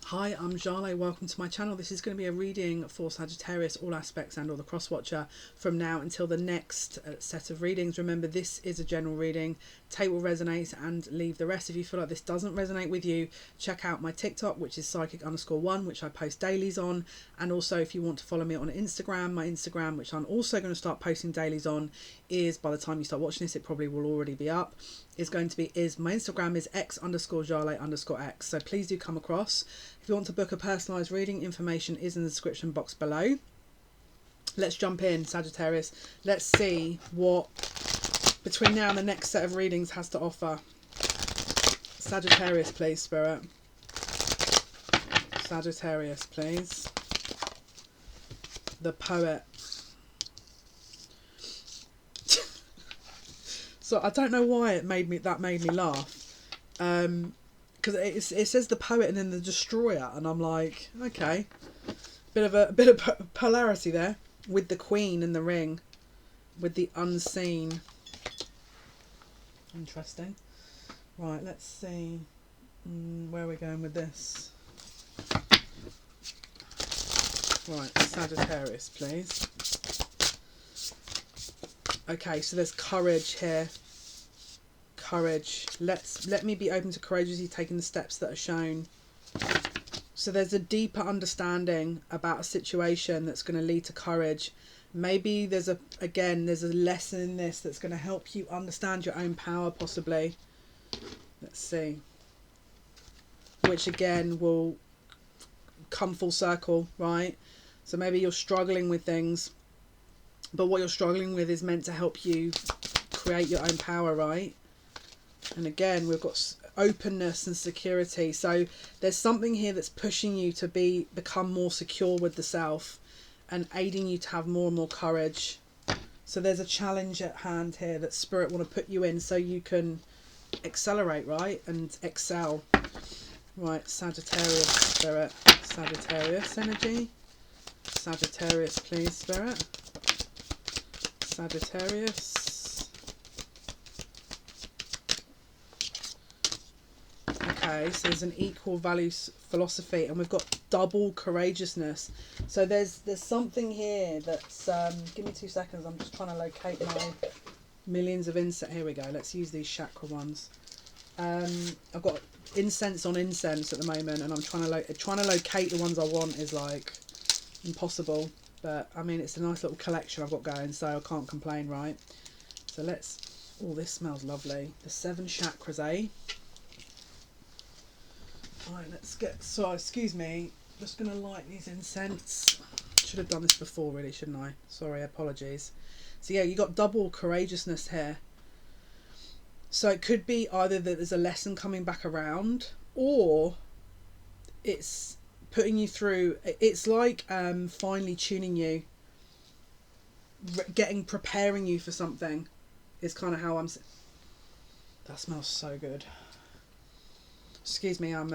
Hi, I'm Jale. Welcome to my channel. This is going to be a reading for Sagittarius, all aspects and or the cross watcher from now until the next set of readings. Remember, this is a general reading. Take what resonates and leave the rest. If you feel like this doesn't resonate with you, check out my TikTok, which is psychic_1, which I post dailies on. And also, if you want to follow me on Instagram, my Instagram, which I'm also going to start posting dailies on, is, by the time you start watching this, it probably will already be up, my Instagram is x_Jale_x. So please do come across. If you want to book a personalised reading, information is in the description box below. Let's jump in, Sagittarius. Let's see what between now and the next set of readings has to offer. Sagittarius, please, Spirit. Sagittarius, please. The Poet. So I don't know why that made me laugh. Because it says the Poet and then the Destroyer, and I'm like, okay, bit of polarity there with the Queen and the Ring, with the Unseen. Interesting. Right, let's see where we're going with this. Right, Sagittarius, please. Okay, so there's courage here. Courage. Let me be open to courageously taking the steps that are shown. So there's a deeper understanding about a situation that's going to lead to courage. Maybe there's a lesson in this that's going to help you understand your own power, possibly. Let's see. Which again will come full circle, right? So maybe you're struggling with things, but what you're struggling with is meant to help you create your own power, right? And again, we've got openness and security. So there's something here that's pushing you to become more secure with the self and aiding you to have more and more courage. So there's a challenge at hand here that Spirit want to put you in so you can accelerate, right? And excel. Right, Sagittarius, Spirit. Sagittarius energy. Sagittarius, please, Spirit. Sagittarius. Okay, so there's an equal values philosophy, and we've got double courageousness. So there's something here that's give me 2 seconds. I'm just trying to locate my millions of incense. Here we go. Let's use these chakra ones. I've got incense on incense at the moment, and I'm trying to locate the ones I want is like impossible. But I mean, it's a nice little collection I've got going, so I can't complain, right? So let's. Oh, this smells lovely. The 7 chakras, eh? Right, let's get. So, excuse me. Just gonna light these incense. Should have done this before, really, shouldn't I? Sorry, apologies. So yeah, you got double courageousness here. So it could be either that there's a lesson coming back around, or it's putting you through. It's like finely tuning you, preparing you for something is kind of how I'm. That smells so good. Excuse me, I'm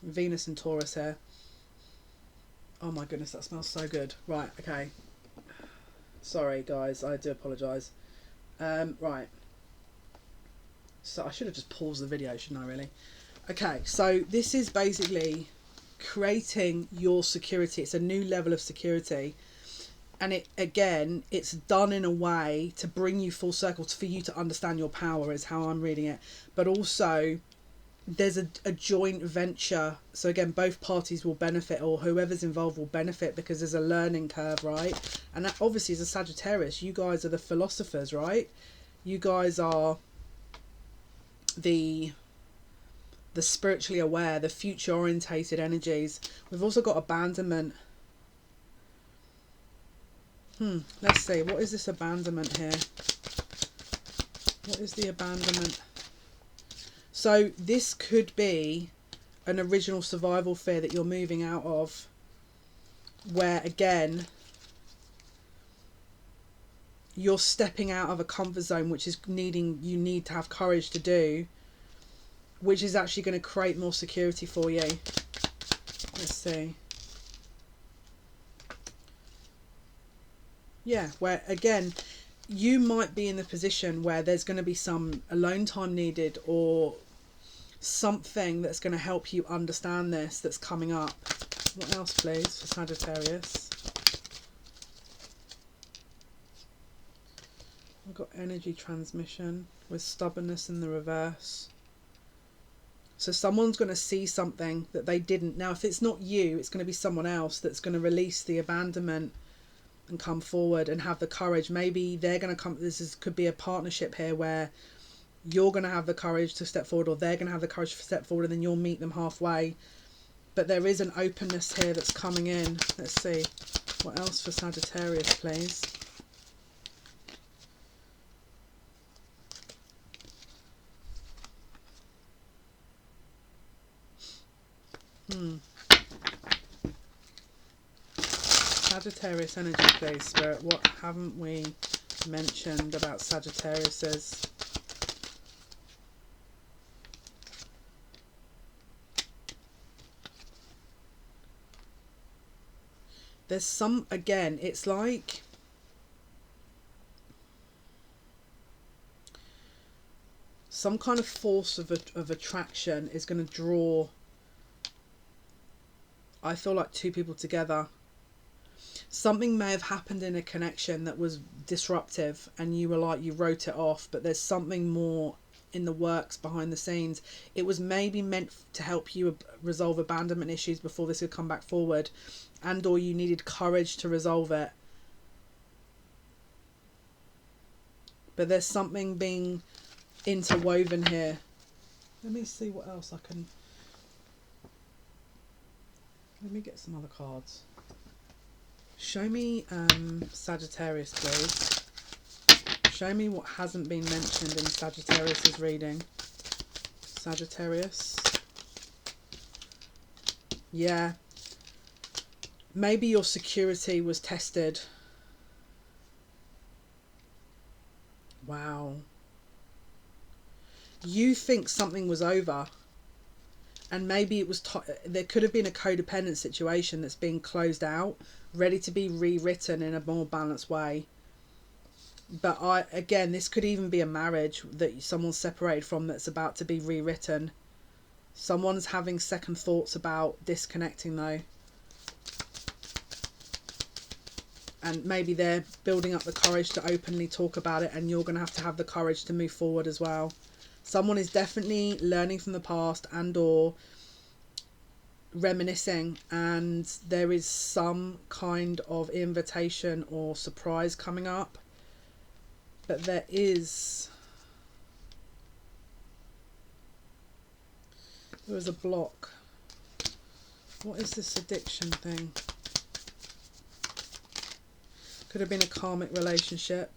Venus and Taurus here. Oh my goodness, that smells so good. Right, okay. Sorry guys, I do apologise. Right. So I should have just paused the video, shouldn't I, really? Okay, so this is basically creating your security. It's a new level of security, and it's done in a way to bring you full circle, for you to understand your power, is how I'm reading it. But also there's a joint venture, so again both parties will benefit, or whoever's involved will benefit, because there's a learning curve, right? And that obviously is a Sagittarius. You guys are the philosophers, right? You guys are the spiritually aware, the future orientated energies. We've also got abandonment. Let's see, what is this abandonment here? What is the abandonment? So this could be an original survival fear that you're moving out of, where again you're stepping out of a comfort zone, which is you need to have courage to do, which is actually going to create more security for you. Let's see. Yeah, where again you might be in the position where there's going to be some alone time needed, or something that's going to help you understand this that's coming up. What else, please, for Sagittarius? I've got energy transmission with stubbornness in the reverse. So someone's going to see something that they didn't. Now, if it's not you, it's going to be someone else that's going to release the abandonment and come forward and have the courage. Maybe they're going to come, could be a partnership here where you're going to have the courage to step forward, or they're going to have the courage to step forward, and then you'll meet them halfway. But there is an openness here that's coming in. Let's see. What else for Sagittarius, please? Sagittarius energy, please, Spirit. What haven't we mentioned about Sagittarius's? There's some, again, it's like some kind of force of attraction is going to draw, I feel like, two people together. Something may have happened in a connection that was disruptive and you were like, you wrote it off, but there's something more in the works behind the scenes. It was maybe meant to help you resolve abandonment issues before this would come back forward, and or you needed courage to resolve it. But there's something being interwoven here. Let me see what else I can... Let me get some other cards. Show me Sagittarius, please. Show me what hasn't been mentioned in Sagittarius's reading. Sagittarius. Yeah. Maybe your security was tested. Wow. You think something was over. And maybe it was, there could have been a codependent situation that's being closed out, ready to be rewritten in a more balanced way. But again, this could even be a marriage that someone's separated from that's about to be rewritten. Someone's having second thoughts about disconnecting though. And maybe they're building up the courage to openly talk about it, and you're going to have the courage to move forward as well. Someone is definitely learning from the past and or reminiscing, and there is some kind of invitation or surprise coming up. But there is a block. What is this addiction thing? Could have been a karmic relationship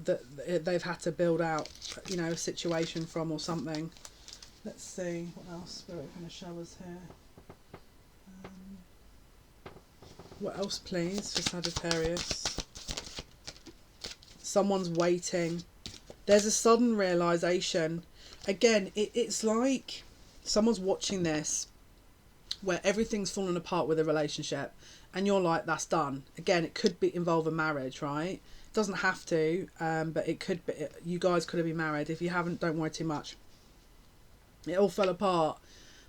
that they've had to build out, you know, a situation from or something. Let's see what else Spirit going to show us here. What else, please, for Sagittarius? Someone's waiting. There's a sudden realization. Again, it's like someone's watching this where everything's fallen apart with a relationship, and you're like, that's done. Again, it could involve a marriage, right? It doesn't have to, but it could be. You guys could have been married. If you haven't, don't worry too much. It all fell apart.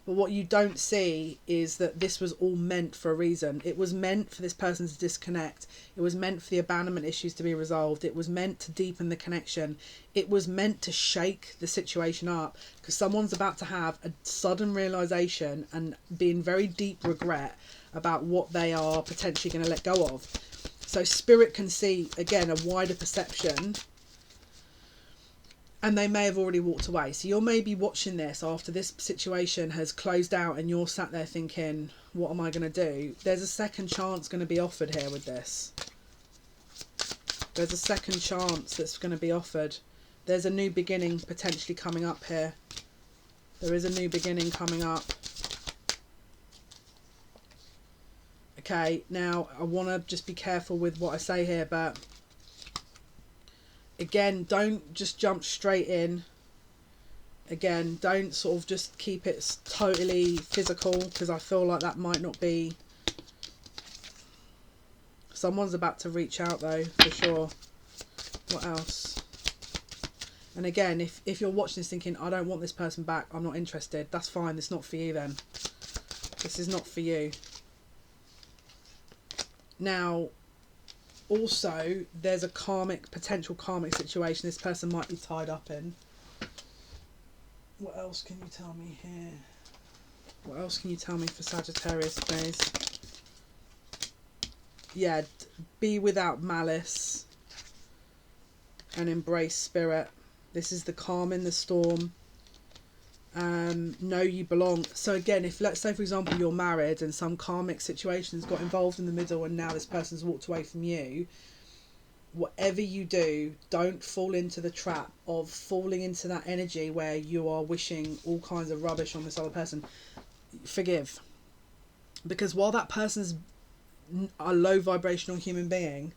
But what you don't see is that this was all meant for a reason. It was meant for this person to disconnect. It was meant for the abandonment issues to be resolved. It was meant to deepen the connection. It was meant to shake the situation up, because someone's about to have a sudden realization and be in very deep regret about what they are potentially going to let go of. So Spirit can see, again, a wider perception, and they may have already walked away. So you're maybe watching this after this situation has closed out, and you're sat there thinking, what am I going to do? There's a second chance going to be offered here with this. There's a second chance that's going to be offered. There's a new beginning potentially coming up here. There is a new beginning coming up. Okay, now I want to just be careful with what I say here, but again, don't just jump straight in. Again, don't sort of just keep it totally physical, because I feel like that might not be. Someone's about to reach out though, for sure. What else? And again, if you're watching this thinking, I don't want this person back, I'm not interested, that's fine. It's not for you then. This is not for you. Now, also, there's a potential karmic situation this person might be tied up in. What else can you tell me here? What else can you tell me for Sagittarius, please? Yeah, be without malice and embrace spirit. This is the calm in the storm. Know you belong. So again, if let's say for example you're married and some karmic situations got involved in the middle and now this person's walked away from you, whatever you do, don't fall into the trap of falling into that energy where you are wishing all kinds of rubbish on this other person. Forgive. Because while that person's a low vibrational human being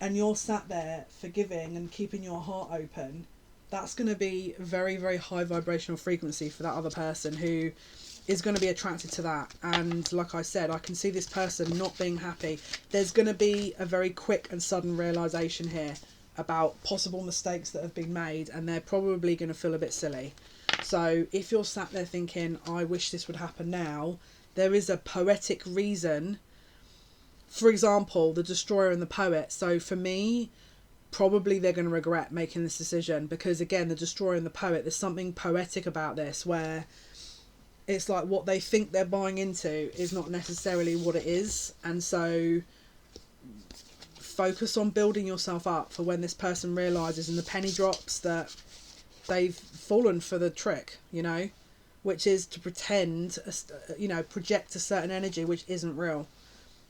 and you're sat there forgiving and keeping your heart open, that's going to be very, very high vibrational frequency for that other person who is going to be attracted to that. And like I said, I can see this person not being happy. There's going to be a very quick and sudden realization here about possible mistakes that have been made, and they're probably going to feel a bit silly. So if you're sat there thinking, I wish this would happen now, there is a poetic reason. For example, the Destroyer and the Poet. So for me, probably they're going to regret making this decision, because again, the Destroyer and the Poet, there's something poetic about this where it's like what they think they're buying into is not necessarily what it is. And so focus on building yourself up for when this person realizes and the penny drops that they've fallen for the trick, you know, which is to pretend, you know, project a certain energy which isn't real,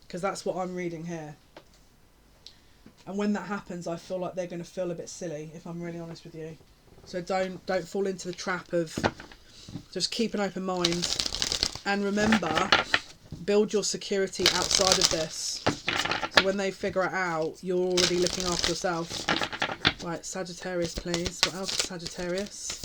because that's what I'm reading here. And when that happens, I feel like they're going to feel a bit silly, if I'm really honest with you. So don't fall into the trap of just keep an open mind. And remember, build your security outside of this. So when they figure it out, you're already looking after yourself. Right, Sagittarius, please. What else for Sagittarius?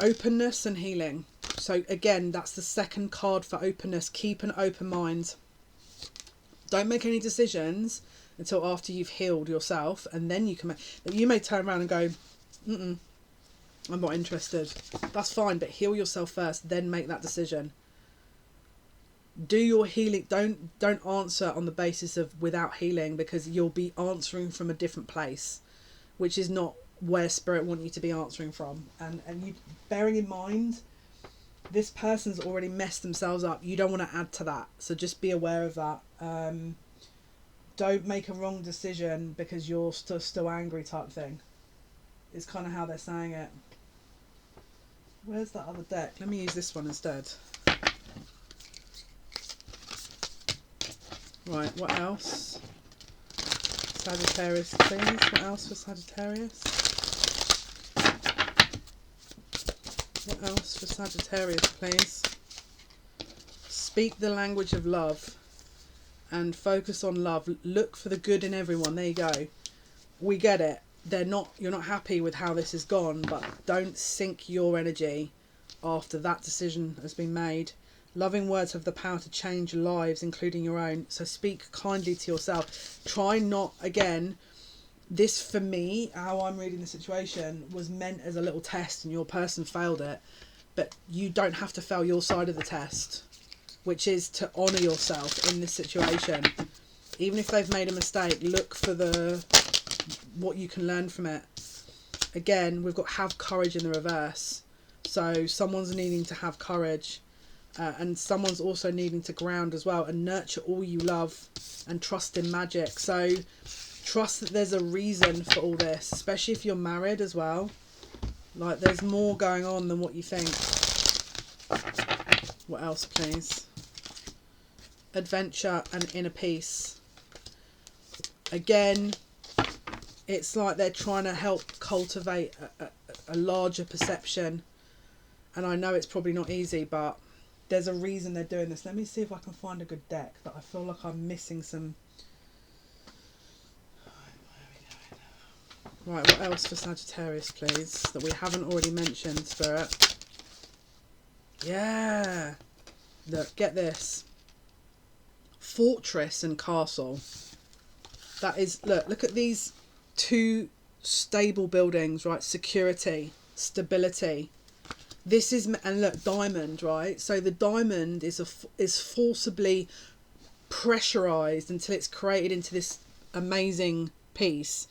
Openness and healing. So again, that's the second card for openness. Keep an open mind. Don't make any decisions until after you've healed yourself, and then you can make. You may turn around and go, I'm not interested. That's fine, but heal yourself first, then make that decision. Do your healing. Don't answer on the basis of without healing, because you'll be answering from a different place, which is not where Spirit want you to be answering from. And you bearing in mind, this person's already messed themselves up. You don't want to add to that. So just be aware of that. Don't make a wrong decision because you're still angry type thing. It's kind of how they're saying it. Where's that other deck? Let me use this one instead. Right, what else? Sagittarius, please. What else for Sagittarius? What else for Sagittarius, please? Speak the language of love and focus on love. Look for the good in everyone. There you go. We get it. You're not happy with how this has gone, but don't sink your energy after that decision has been made. Loving words have the power to change lives, including your own. So speak kindly to yourself. Try not, again, this for me, how I'm reading the situation, was meant as a little test and your person failed it. But you don't have to fail your side of the test, which is to honour yourself in this situation. Even if they've made a mistake, look for what you can learn from it. Again, we've got have courage in the reverse. So someone's needing to have courage. And someone's also needing to ground as well and nurture all you love and trust in magic. So trust that there's a reason for all this, especially if you're married as well. Like, there's more going on than what you think. What else, please? Adventure and inner peace. Again, it's like they're trying to help cultivate a larger perception. And I know it's probably not easy, but there's a reason they're doing this. Let me see if I can find a good deck, that I feel like I'm missing some. Right, what else for Sagittarius, please, that we haven't already mentioned, Spirit? Yeah. Look, get this. Fortress and castle. That is, look at these two stable buildings, right? Security, stability. This is, and look, diamond, right? So the diamond is forcibly pressurized until it's created into this amazing piece,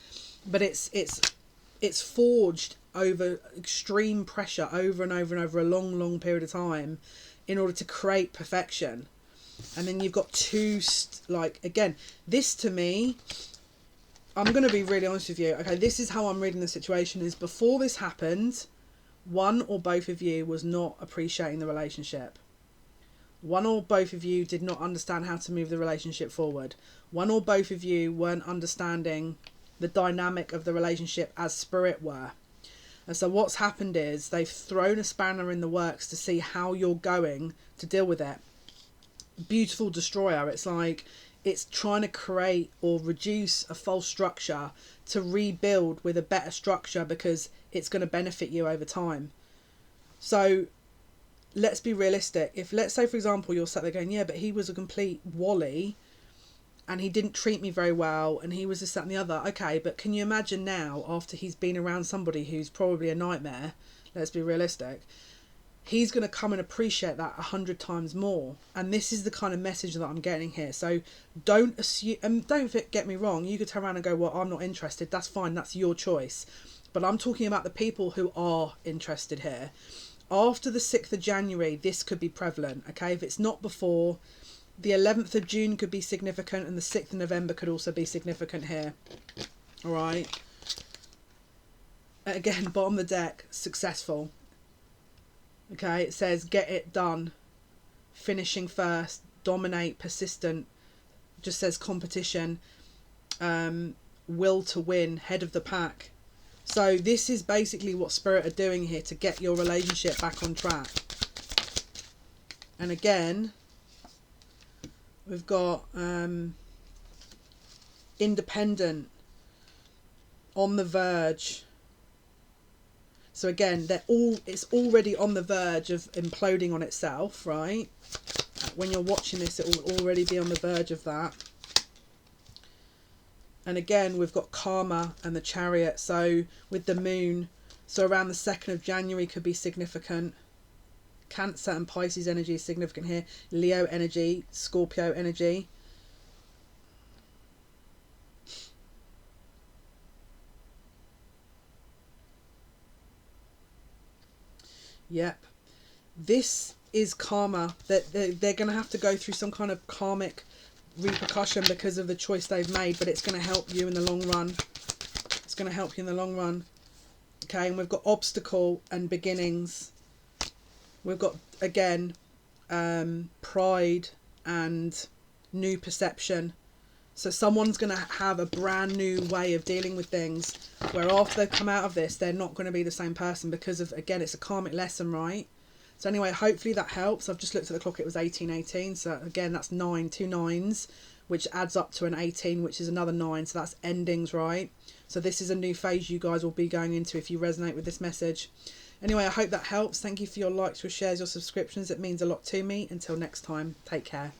but it's forged over extreme pressure over and over and over a long period of time in order to create perfection. And then you've got two like, again, this to me, I'm going to be really honest with you. Okay, this is how I'm reading the situation. Is before this happened, one or both of you was not appreciating the relationship. One or both of you did not understand how to move the relationship forward. One or both of you weren't understanding the dynamic of the relationship as spirit were. And so what's happened is they've thrown a spanner in the works to see how you're going to deal with it. Beautiful destroyer. It's like it's trying to create or reduce a false structure to rebuild with a better structure because it's going to benefit you over time. So let's be realistic. If, let's say, for example, you're sat there going, yeah, but he was a complete wally and he didn't treat me very well and he was this, that and the other. Okay, but can you imagine now, after he's been around somebody who's probably a nightmare, let's be realistic, he's going to come and appreciate that 100 times more. And this is the kind of message that I'm getting here. So don't assume, and don't get me wrong, you could turn around and go, well, I'm not interested. That's fine. That's your choice. But I'm talking about the people who are interested here. After the 6th of January, this could be prevalent. Okay, if it's not before, the 11th of June could be significant, and the 6th of November could also be significant here. All right. Again, bottom of the deck, successful. Okay, it says get it done, finishing first, dominate, persistent. Just says competition, will to win, head of the pack. So this is basically what Spirit are doing here to get your relationship back on track. And again, we've got independent, on the verge. So again, it's already on the verge of imploding on itself, right? When you're watching this, it will already be on the verge of that. And again, we've got karma and the Chariot. So with the moon, so around the 2nd of January could be significant. Cancer and Pisces energy is significant here. Leo energy, Scorpio energy. Yep. This is karma. That they're going to have to go through some kind of karmic repercussion because of the choice they've made, but it's going to help you in the long run. It's going to help you in the long run. Okay, and we've got obstacle and beginnings. We've got, again, pride and new perception. So someone's going to have a brand new way of dealing with things, where after they come out of this, they're not going to be the same person because of, again, it's a karmic lesson, right? So anyway, hopefully that helps. I've just looked at the clock, it was 18:18. So again, that's 9, 2 9s, which adds up to an 18, which is another 9. So that's endings, right? So this is a new phase you guys will be going into if you resonate with this message. Anyway, I hope that helps. Thank you for your likes, your shares, your subscriptions. It means a lot to me. Until next time, take care.